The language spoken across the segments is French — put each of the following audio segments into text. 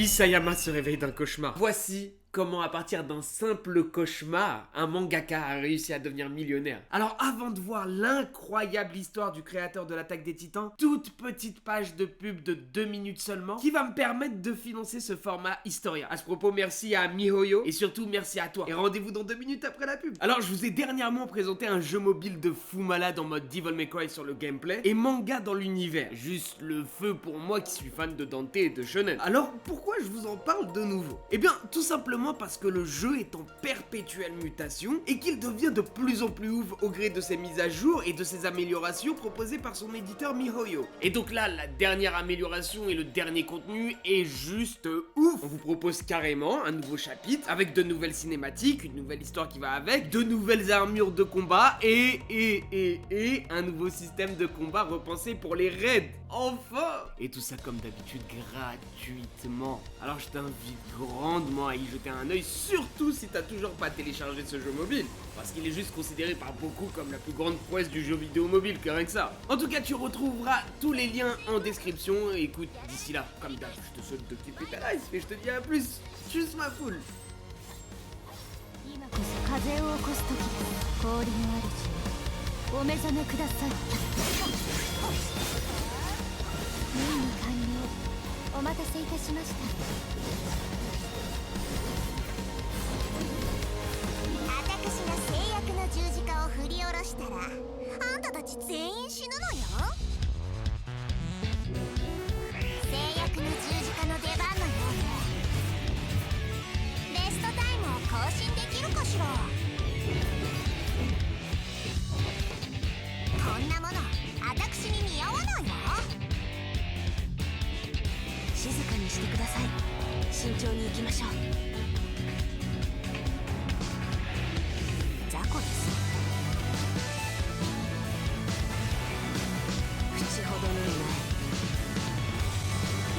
Isayama se réveille d'un cauchemar. Voici comment, à partir d'un simple cauchemar, un mangaka a réussi à devenir millionnaire. Alors avant de voir l'incroyable histoire du créateur de l'Attaque des Titans, toute petite page de pub de 2 minutes seulement, qui va me permettre de financer ce format Historia. À ce propos, merci à MiHoYo, et surtout merci à toi. Et rendez-vous dans 2 minutes après la pub. Alors je vous ai dernièrement présenté un jeu mobile de fou malade en mode Devil May Cry sur le gameplay, et manga dans l'univers. Juste le feu pour moi qui suis fan de Dante et de Shonen. Alors pourquoi je vous en parle de nouveau? Eh bien tout simplement parce que le jeu est en perpétuelle mutation et qu'il devient de plus en plus ouf au gré de ses mises à jour et de ses améliorations proposées par son éditeur MiHoYo. Et donc là, la dernière amélioration et le dernier contenu est juste ouf. On vous propose carrément un nouveau chapitre avec de nouvelles cinématiques, une nouvelle histoire qui va avec, de nouvelles armures de combat et un nouveau système de combat repensé pour les raids. Enfin! Et tout ça comme d'habitude gratuitement. Alors je t'invite grandement à y jeter un œil, surtout si t'as toujours pas téléchargé ce jeu mobile, parce qu'il est juste considéré par beaucoup comme la plus grande prouesse du jeu vidéo mobile, que rien que ça. En tout cas, tu retrouveras tous les liens en description. Et écoute, d'ici là, comme d'hab, je te souhaite de kiffer ta life et je te dis à plus. Tchuss ma foule. 今こそ風を起こす時です氷の主お目覚めください任務完了お待たせいたしました私が制約の十字架を振り下ろしたらあんたたち全員死ぬのよ制約の十字架の出番のようねベストタイムを更新できるかしらこんなもの私に似合わないわ静かにしてください慎重に行きましょう雑魚です口ほどのない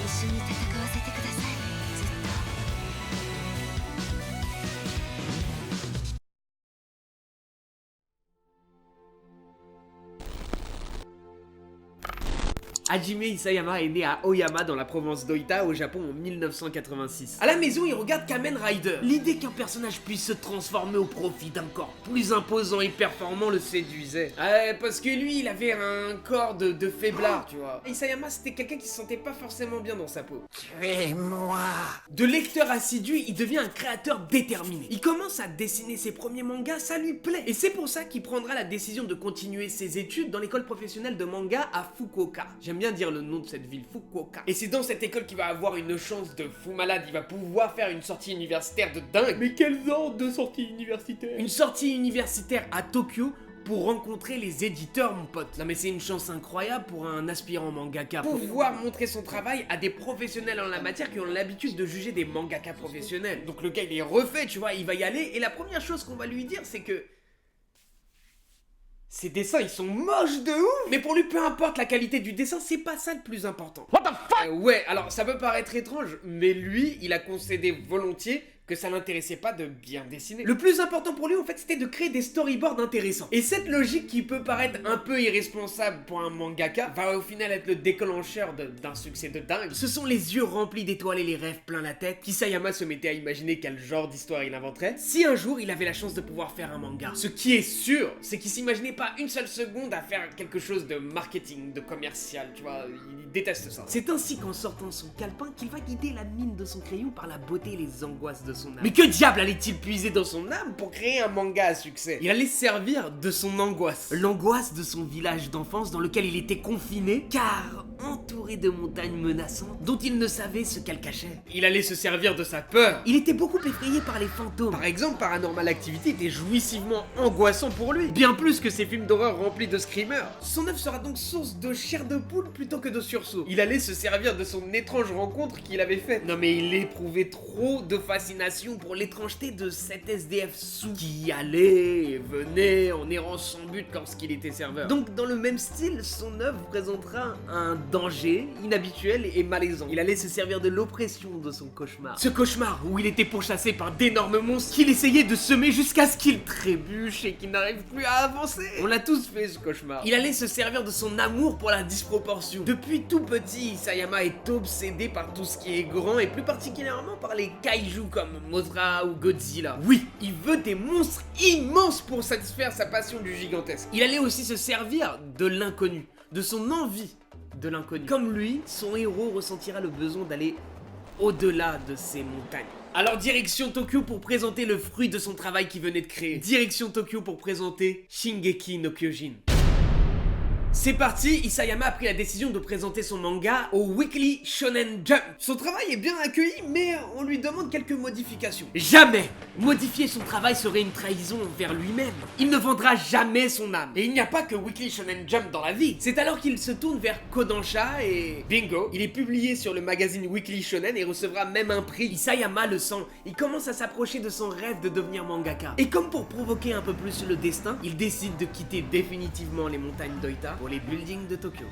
一緒に戦わせてくださいずっとHajime Isayama est né à Oyama dans la province d'Oita au Japon en 1986. À la maison, il regarde Kamen Rider. L'idée qu'un personnage puisse se transformer au profit d'un corps plus imposant et performant le séduisait. Parce que lui, il avait un corps de faiblard, tu vois. Isayama, c'était quelqu'un qui se sentait pas forcément bien dans sa peau. Tuez-moi. De lecteur assidu, il devient un créateur déterminé. Il commence à dessiner ses premiers mangas, ça lui plaît. Et c'est pour ça qu'il prendra la décision de continuer ses études dans l'école professionnelle de manga à Fukuoka. J'aime bien dire le nom de cette ville, Fukuoka. Et c'est dans cette école qu'il va avoir une chance de fou malade, il va pouvoir faire une sortie universitaire de dingue. Mais quel genre de sortie universitaire? Une sortie universitaire à Tokyo pour rencontrer les éditeurs, mon pote. Non mais c'est une chance incroyable pour un aspirant mangaka. Pouvoir montrer son travail à des professionnels en la matière qui ont l'habitude de juger des mangakas professionnels. Donc le gars il est refait, tu vois, il va y aller et la première chose qu'on va lui dire c'est que ses dessins, ils sont moches de ouf. Mais pour lui, peu importe la qualité du dessin, c'est pas ça le plus important. What the fuck? Ouais, alors ça peut paraître étrange, mais lui, il a concédé volontiers que ça l'intéressait pas de bien dessiner. Le plus important pour lui, en fait, c'était de créer des storyboards intéressants. Et cette logique qui peut paraître un peu irresponsable pour un mangaka, va au final être le déclencheur d'un succès de dingue. Ce sont les yeux remplis d'étoiles et les rêves plein la tête qu'Isayama se mettait à imaginer quel genre d'histoire il inventerait si un jour il avait la chance de pouvoir faire un manga. Ce qui est sûr, c'est qu'il s'imaginait pas une seule seconde à faire quelque chose de marketing, de commercial, tu vois, il déteste ça. C'est ainsi qu'en sortant son calepin qu'il va guider la mine de son crayon par la beauté et les angoisses de son âme. Mais que diable allait-il puiser dans son âme pour créer un manga à succès? Il allait se servir de son angoisse. L'angoisse de son village d'enfance dans lequel il était confiné, car entouré de montagnes menaçantes dont il ne savait ce qu'elles cachaient. Il allait se servir de sa peur. Il était beaucoup effrayé par les fantômes. Par exemple, Paranormal Activity était jouissivement angoissant pour lui, bien plus que ces films d'horreur remplis de screamers. Son œuvre sera donc source de chair de poule plutôt que de sursaut. Il allait se servir de son étrange rencontre qu'il avait faite. Non mais il éprouvait trop de fascination pour l'étrangeté de cet SDF sous qui allait et venait en errant sans but lorsqu'il était serveur. Donc dans le même style, son œuvre présentera un danger inespéré, inhabituel et malaisant. Il allait se servir de l'oppression de son cauchemar. Ce cauchemar où il était pourchassé par d'énormes monstres qu'il essayait de semer jusqu'à ce qu'il trébuche et qu'il n'arrive plus à avancer. On l'a tous fait ce cauchemar. Il allait se servir de son amour pour la disproportion. Depuis tout petit, Isayama est obsédé par tout ce qui est grand et plus particulièrement par les kaiju comme Mothra ou Godzilla. Oui, il veut des monstres immenses pour satisfaire sa passion du gigantesque. Il allait aussi se servir de l'inconnu, de son envie de l'inconnu. Comme lui, son héros ressentira le besoin d'aller au-delà de ces montagnes. Alors direction Tokyo pour présenter le fruit de son travail qu'il venait de créer. Direction Tokyo pour présenter Shingeki no Kyojin. C'est parti, Isayama a pris la décision de présenter son manga au Weekly Shonen Jump. Son travail est bien accueilli, mais on lui demande quelques modifications. Jamais modifier son travail serait une trahison envers lui-même. Il ne vendra jamais son âme. Et il n'y a pas que Weekly Shonen Jump dans la vie. C'est alors qu'il se tourne vers Kodansha et bingo, il est publié sur le magazine Weekly Shonen et recevra même un prix. Isayama le sent, il commence à s'approcher de son rêve de devenir mangaka. Et comme pour provoquer un peu plus le destin, il décide de quitter définitivement les montagnes d'Oita pour les buildings de Tokyo.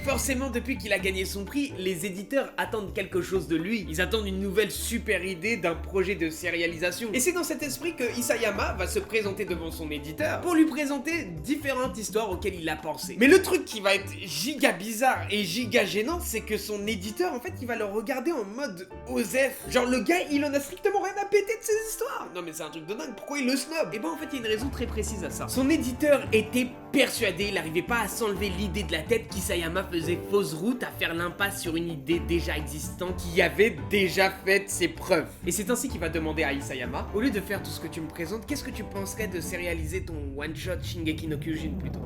Forcément, depuis qu'il a gagné son prix, les éditeurs attendent quelque chose de lui. Ils attendent une nouvelle super idée d'un projet de sérialisation. Et c'est dans cet esprit que Isayama va se présenter devant son éditeur pour lui présenter différentes histoires auxquelles il a pensé. Mais le truc qui va être giga bizarre et giga gênant, c'est que son éditeur, en fait, il va le regarder en mode Osef. Genre le gars, il en a strictement rien à péter de ses histoires. Non mais c'est un truc de dingue, pourquoi il le snob? Et ben en fait, il y a une raison très précise à ça. Son éditeur était persuadé, il n'arrivait pas à s'enlever l'idée de la tête qu'Isayama faisait fausse route à faire l'impasse sur une idée déjà existante qui avait déjà fait ses preuves. Et c'est ainsi qu'il va demander à Isayama, au lieu de faire tout ce que tu me présentes, qu'est-ce que tu penserais de sérialiser ton one-shot Shingeki no Kyojin plutôt?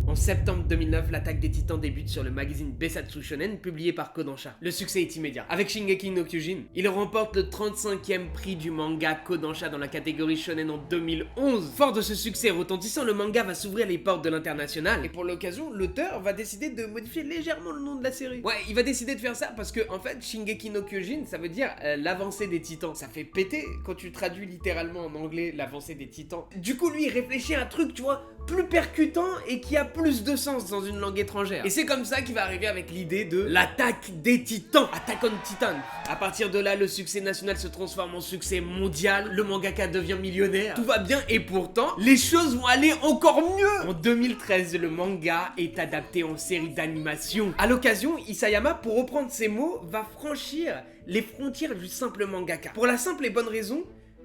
En septembre 2009, l'attaque des titans débute sur le magazine Besatsu Shonen publié par Kodansha. Le succès est immédiat. Avec Shingeki no Kyojin, il remporte le 35e prix du manga Kodansha dans la catégorie shonen en 2011. Fort de ce succès retentissant, le manga va s'ouvrir les portes de l'international et pour l'occasion, l'auteur va décider de modifier légèrement le nom de la série. Ouais, il va décider de faire ça parce que en fait, Shingeki no Kyojin, ça veut dire l'avancée des titans. Ça fait péter quand tu traduis littéralement en anglais l'avancée des titans. Du coup, lui, il réfléchit à un truc, tu vois, plus percutant et qui a plus de sens dans une langue étrangère. Et c'est comme ça qu'il va arriver avec l'idée de l'attaque des titans, Attack on Titan. À partir de là, le succès national se transforme en succès mondial, le mangaka devient millionnaire, tout va bien et pourtant, les choses vont aller encore mieux. En 2013, le manga est adapté en série d'animation. À l'occasion, Isayama, pour reprendre ses mots, va franchir les frontières du simple mangaka. Pour la simple et bonne raison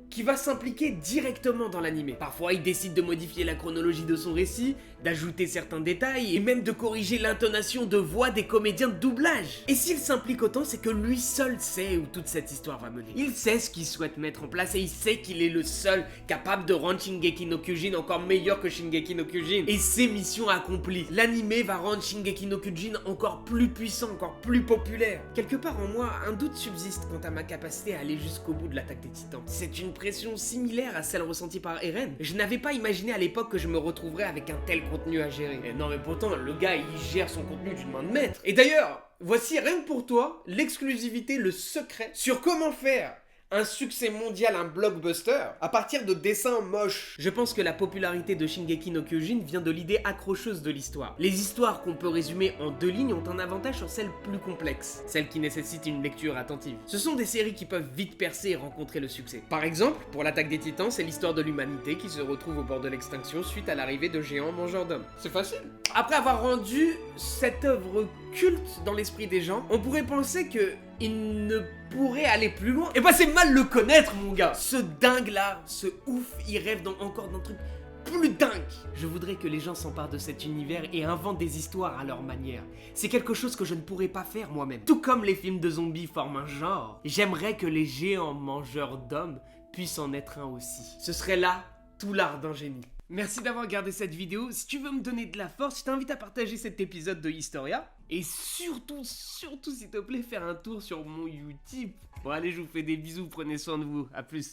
qui va s'impliquer directement dans l'animé. Parfois, il décide de modifier la chronologie de son récit, d'ajouter certains détails et même de corriger l'intonation de voix des comédiens de doublage. Et s'il s'implique autant, c'est que lui seul sait où toute cette histoire va mener. Il sait ce qu'il souhaite mettre en place et il sait qu'il est le seul capable de rendre Shingeki no Kyojin encore meilleur que Shingeki no Kyojin. Et c'est mission accomplie. L'animé va rendre Shingeki no Kyojin encore plus puissant, encore plus populaire. Quelque part en moi, un doute subsiste quant à ma capacité à aller jusqu'au bout de l'attaque des titans. C'est une pression similaire à celle ressentie par Eren. Je n'avais pas imaginé à l'époque que je me retrouverais avec un tel contenu à gérer. Et non mais pourtant, le gars il gère son contenu d'une main de maître. Et d'ailleurs, voici rien que pour toi, l'exclusivité, le secret sur comment faire un succès mondial, un blockbuster, à partir de dessins moches. Je pense que la popularité de Shingeki no Kyojin vient de l'idée accrocheuse de l'histoire. Les histoires qu'on peut résumer en 2 lignes ont un avantage sur celles plus complexes, celles qui nécessitent une lecture attentive. Ce sont des séries qui peuvent vite percer et rencontrer le succès. Par exemple, pour l'attaque des titans, c'est l'histoire de l'humanité qui se retrouve au bord de l'extinction suite à l'arrivée de géants mangeurs d'hommes. C'est facile. Après avoir rendu cette œuvre culte dans l'esprit des gens, on pourrait penser que il ne pourrait aller plus loin. Et bah c'est mal le connaître mon gars. Ce dingue là, ce ouf, il rêve encore d'un truc plus dingue. Je voudrais que les gens s'emparent de cet univers et inventent des histoires à leur manière. C'est quelque chose que je ne pourrais pas faire moi-même. Tout comme les films de zombies forment un genre, j'aimerais que les géants mangeurs d'hommes puissent en être un aussi. Ce serait là tout l'art d'un génie. Merci d'avoir regardé cette vidéo. Si tu veux me donner de la force, je t'invite à partager cet épisode de Historia. Et surtout, s'il te plaît, faire un tour sur mon YouTube. Bon allez, je vous fais des bisous, prenez soin de vous, à plus.